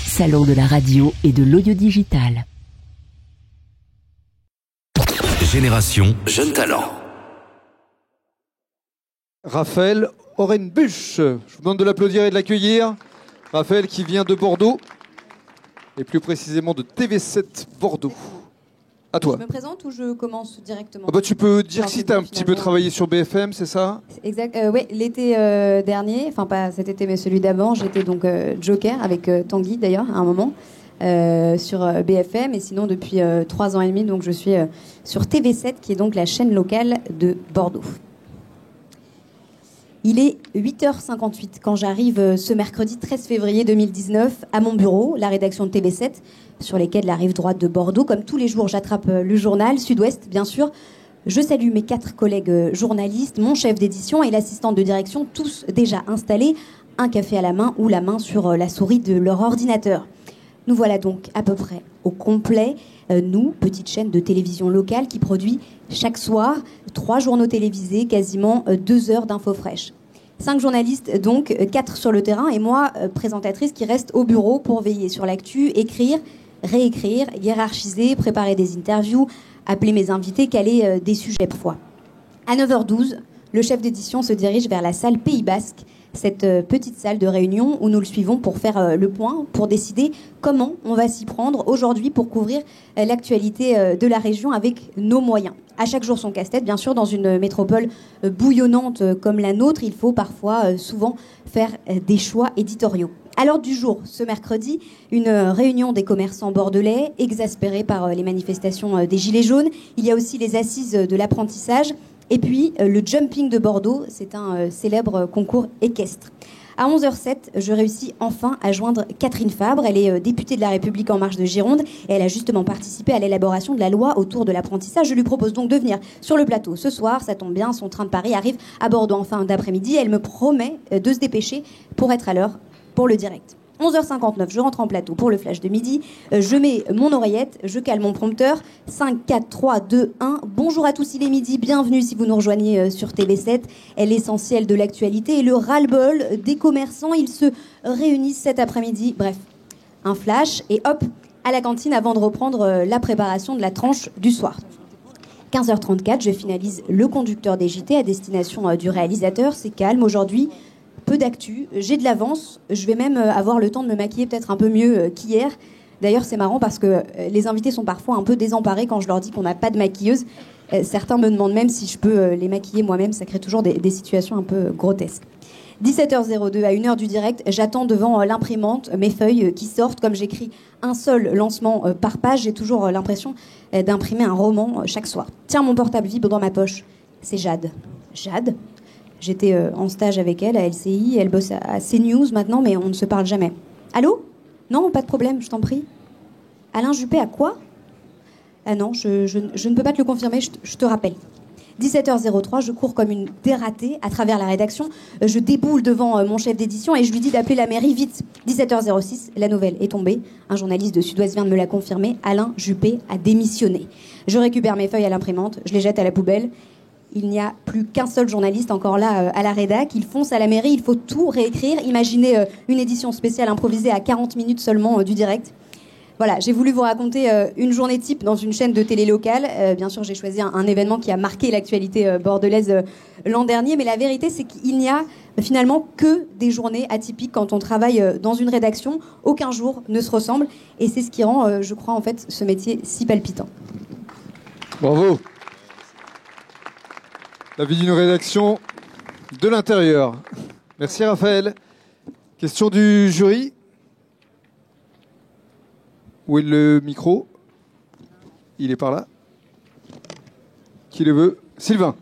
Salon de la radio et de l'audio digital. Génération Jeune Talent. Raphaël Orenbuch. Je vous demande de l'applaudir et de l'accueillir. Raphaël qui vient de Bordeaux, et plus précisément de TV7 Bordeaux. À toi. Je me présente ou je commence directement? Tu peux dire si tu as un petit peu travaillé sur BFM, c'est ça? Exact. Oui, l'été dernier, enfin pas cet été mais celui d'avant, j'étais donc Joker avec Tanguy d'ailleurs à un moment sur BFM, et sinon depuis 3 ans et demi donc je suis sur TV7 qui est donc la chaîne locale de Bordeaux. Il est 8h58 quand j'arrive ce mercredi 13 février 2019 à mon bureau, la rédaction de TV7, sur les quais de la rive droite de Bordeaux. Comme tous les jours, j'attrape le journal Sud-Ouest, bien sûr. Je salue mes 4 collègues journalistes, mon chef d'édition et l'assistante de direction, tous déjà installés, un café à la main ou la main sur la souris de leur ordinateur. Nous voilà donc à peu près au complet. Nous, petite chaîne de télévision locale qui produit chaque soir 3 journaux télévisés, quasiment 2 heures d'infos fraîches. 5 journalistes donc, 4 sur le terrain et moi, présentatrice qui reste au bureau pour veiller sur l'actu, écrire, réécrire, hiérarchiser, préparer des interviews, appeler mes invités, caler des sujets parfois. À 9h12, le chef d'édition se dirige vers la salle Pays Basque, cette petite salle de réunion où nous le suivons pour faire le point, pour décider comment on va s'y prendre aujourd'hui pour couvrir l'actualité de la région avec nos moyens. À chaque jour son casse-tête, bien sûr, dans une métropole bouillonnante comme la nôtre, il faut parfois, souvent, faire des choix éditoriaux. À l'ordre du jour, ce mercredi, une réunion des commerçants bordelais, exaspérés par les manifestations des Gilets jaunes. Il y a aussi les assises de l'apprentissage. Et puis, le jumping de Bordeaux, c'est un célèbre concours équestre. À 11h07, je réussis enfin à joindre Catherine Fabre. Elle est députée de La République En Marche de Gironde et elle a justement participé à l'élaboration de la loi autour de l'apprentissage. Je lui propose donc de venir sur le plateau ce soir. Ça tombe bien, son train de Paris arrive à Bordeaux en fin d'après-midi. Elle me promet de se dépêcher pour être à l'heure pour le direct. 11h59, je rentre en plateau pour le flash de midi. Je mets mon oreillette, je cale mon prompteur. 5, 4, 3, 2, 1. Bonjour à tous, il est midi. Bienvenue si vous nous rejoignez sur TV7. Elle est l'essentiel de l'actualité et le ras-le-bol des commerçants. Ils se réunissent cet après-midi. Bref, un flash et hop, à la cantine avant de reprendre la préparation de la tranche du soir. 15h34, je finalise le conducteur des JT à destination du réalisateur. C'est calme aujourd'hui. Peu d'actu, j'ai de l'avance, je vais même avoir le temps de me maquiller peut-être un peu mieux qu'hier. D'ailleurs, c'est marrant parce que les invités sont parfois un peu désemparés quand je leur dis qu'on n'a pas de maquilleuse. Certains me demandent même si je peux les maquiller moi-même, ça crée toujours des situations un peu grotesques. 17h02, à 1h du direct, j'attends devant l'imprimante mes feuilles qui sortent. Comme j'écris un seul lancement par page, j'ai toujours l'impression d'imprimer un roman chaque soir. Tiens, mon portable vibre dans ma poche. C'est Jade. Jade ? J'étais en stage avec elle à LCI, elle bosse à CNews maintenant, mais on ne se parle jamais. Allô? Non, pas de problème, je t'en prie. Alain Juppé, à quoi? Ah non, je ne peux pas te le confirmer, je te rappelle. 17h03, je cours comme une dératée à travers la rédaction. Je déboule devant mon chef d'édition et je lui dis d'appeler la mairie vite. 17h06, la nouvelle est tombée. Un journaliste de Sud-Ouest vient de me la confirmer. Alain Juppé a démissionné. Je récupère mes feuilles à l'imprimante, je les jette à la poubelle. Il n'y a plus qu'un seul journaliste encore là à la rédac. Il fonce à la mairie, il faut tout réécrire. Imaginez une édition spéciale improvisée à 40 minutes seulement du direct. Voilà, j'ai voulu vous raconter une journée type dans une chaîne de télé locale. Bien sûr, j'ai choisi un événement qui a marqué l'actualité bordelaise l'an dernier. Mais la vérité, c'est qu'il n'y a finalement que des journées atypiques quand on travaille dans une rédaction. Aucun jour ne se ressemble. Et c'est ce qui rend, je crois, en fait, ce métier si palpitant. Bravo. La vie d'une rédaction de l'intérieur. Merci Raphaël. Question du jury. Où est le micro? Il est par là. Qui le veut? Sylvain.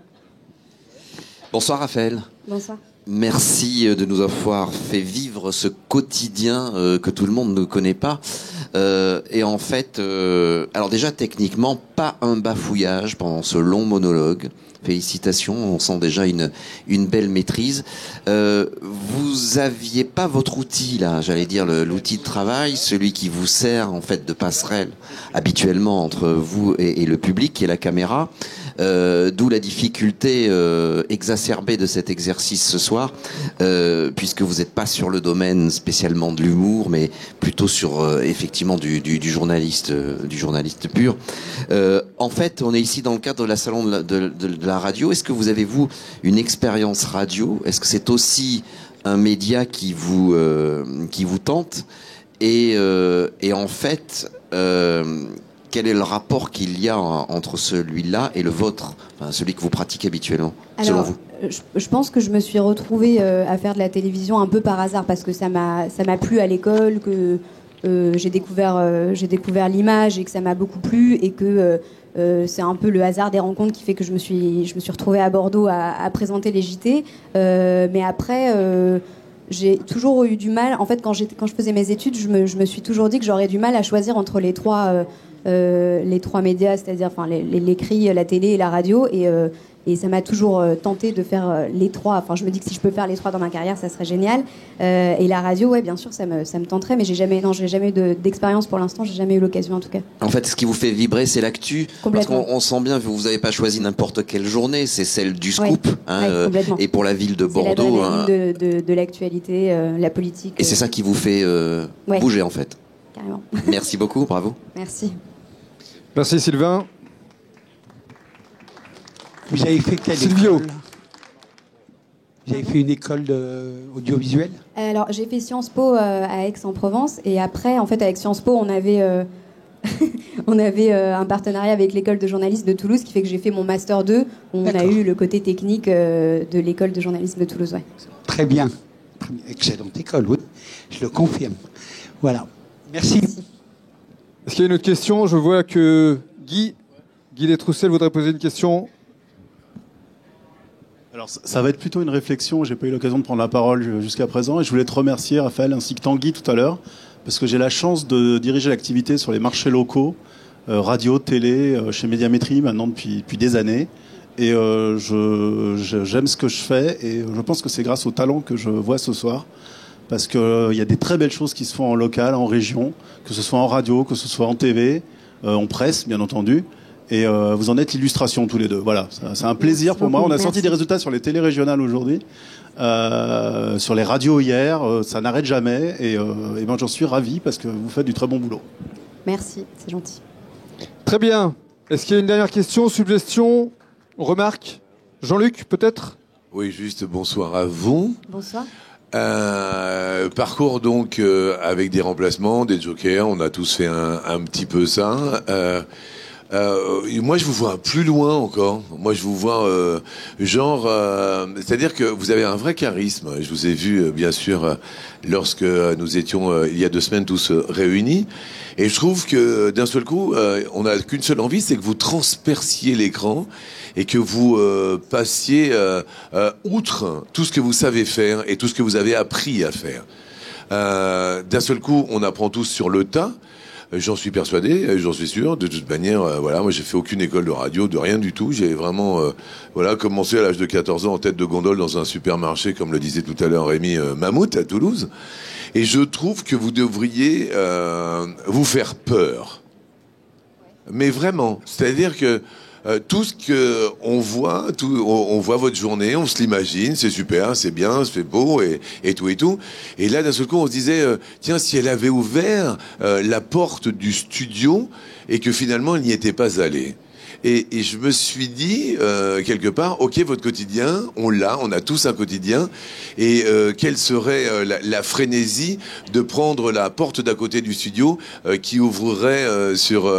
Bonsoir Raphaël. Bonsoir. Merci de nous avoir fait vivre ce quotidien que tout le monde ne connaît pas. Et en fait, alors déjà techniquement, pas un bafouillage pendant ce long monologue. Félicitations, on sent déjà une belle maîtrise. Vous aviez pas votre outil là, j'allais dire l'outil de travail, celui qui vous sert en fait de passerelle habituellement entre vous et le public, qui est la caméra. D'où la difficulté exacerbée de cet exercice ce soir, puisque vous n'êtes pas sur le domaine spécialement de l'humour, mais plutôt sur effectivement du journaliste pur. En fait, on est ici dans le cadre de la salon de la radio. Est-ce que vous avez, vous, une expérience radio? Est-ce que c'est aussi un média qui vous tente? Et en fait, quel est le rapport qu'il y a entre celui-là et le vôtre, enfin, celui que vous pratiquez habituellement, selon vous? Je pense que je me suis retrouvée à faire de la télévision un peu par hasard, parce que ça m'a plu à l'école, que j'ai découvert l'image et que ça m'a beaucoup plu, et que c'est un peu le hasard des rencontres qui fait que je me suis retrouvée à Bordeaux à présenter les JT. Mais après, j'ai toujours eu du mal. En fait, quand je faisais mes études, je me suis toujours dit que j'aurais du mal à choisir entre les trois médias, c'est-à-dire enfin l'écrit, la télé et la radio, et ça m'a toujours tenté de faire les trois. Enfin, je me dis que si je peux faire les trois dans ma carrière, ça serait génial. Et la radio, ouais, bien sûr, ça me tenterait, mais j'ai jamais eu d'expérience pour l'instant. J'ai jamais eu l'occasion, en tout cas. En fait, ce qui vous fait vibrer, c'est l'actu. Parce qu'on sent bien, vous n'avez pas choisi n'importe quelle journée, c'est celle du scoop. Ouais, et pour la ville de Bordeaux, de l'actualité, la politique. Et c'est ça qui vous fait bouger, en fait. Carrément. Merci beaucoup, bravo. Merci. Merci Sylvain. Vous avez fait quelle école? Vous avez fait une école audiovisuelle? Alors, j'ai fait Sciences Po à Aix-en-Provence, et après, en fait, avec Sciences Po, on avait un partenariat avec l'école de journalisme de Toulouse, qui fait que j'ai fait mon master 2, où on a eu le côté technique de l'école de journalisme de Toulouse. Ouais. Très bien. Excellente école, oui. Je le confirme. Voilà. Merci. Est-ce qu'il y a une autre question? Je vois que Guy Détroussel voudrait poser une question. Alors ça va être plutôt une réflexion, j'ai pas eu l'occasion de prendre la parole jusqu'à présent, et je voulais te remercier, Raphaël, ainsi que Tanguy tout à l'heure, parce que j'ai la chance de diriger l'activité sur les marchés locaux, radio, télé, chez Médiamétrie maintenant depuis des années, et j'aime ce que je fais, et je pense que c'est grâce au talent que je vois ce soir, parce qu'il y a des très belles choses qui se font en local, en région, que ce soit en radio, que ce soit en TV, en presse bien entendu. Et vous en êtes l'illustration tous les deux. Voilà, c'est un plaisir pour moi. On a sorti des résultats sur les télés régionales aujourd'hui, sur les radios hier. Ça n'arrête jamais. Et ben, j'en suis ravi parce que vous faites du très bon boulot. Merci, c'est gentil. Très bien. Est-ce qu'il y a une dernière question, suggestion, remarque? Jean-Luc, peut-être? Oui, juste bonsoir à vous. Bonsoir. Parcours donc avec des remplacements, des jokers. On a tous fait un petit peu ça. Moi, je vous vois plus loin encore. Moi, je vous vois c'est-à-dire que vous avez un vrai charisme. Je vous ai vu, bien sûr, lorsque nous étions il y a 2 semaines tous réunis. Et je trouve que d'un seul coup, on n'a qu'une seule envie, c'est que vous transperciez l'écran et que vous passiez outre tout ce que vous savez faire et tout ce que vous avez appris à faire. D'un seul coup, on apprend tous sur le tas. J'en suis persuadé, j'en suis sûr. De toute manière, voilà, moi j'ai fait aucune école de radio, de rien du tout. J'ai vraiment, commencé à l'âge de 14 ans en tête de gondole dans un supermarché, comme le disait tout à l'heure Rémi, Mammouth à Toulouse. Et je trouve que vous devriez vous faire peur. Mais vraiment, c'est-à-dire que tout ce que on voit votre journée, on se l'imagine, c'est super, c'est bien, c'est beau et tout et tout. Et là, d'un seul coup, on se disait, tiens, si elle avait ouvert la porte du studio et que finalement, elle n'y était pas allée. Et je me suis dit, quelque part, ok, votre quotidien, on a tous un quotidien, et quelle serait la frénésie de prendre la porte d'à côté du studio qui ouvrirait sur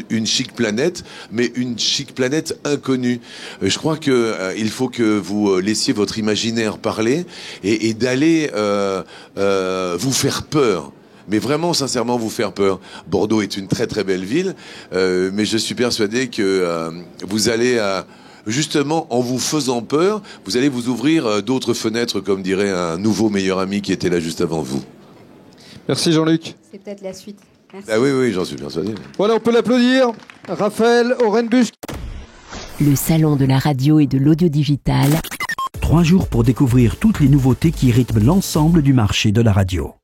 une chic planète, mais une chic planète inconnue. Je crois que il faut que vous laissiez votre imaginaire parler et d'aller vous faire peur. Mais vraiment, sincèrement, vous faire peur. Bordeaux est une très très belle ville, mais je suis persuadé que vous allez, justement, en vous faisant peur, vous allez vous ouvrir d'autres fenêtres, comme dirait un nouveau meilleur ami qui était là juste avant vous. Merci Jean-Luc. C'est peut-être la suite. Merci. Ah oui, j'en suis persuadé. Voilà, on peut l'applaudir. Raphaël Orenbusch. Le salon de la radio et de l'audio digital. 3 jours pour découvrir toutes les nouveautés qui rythment l'ensemble du marché de la radio.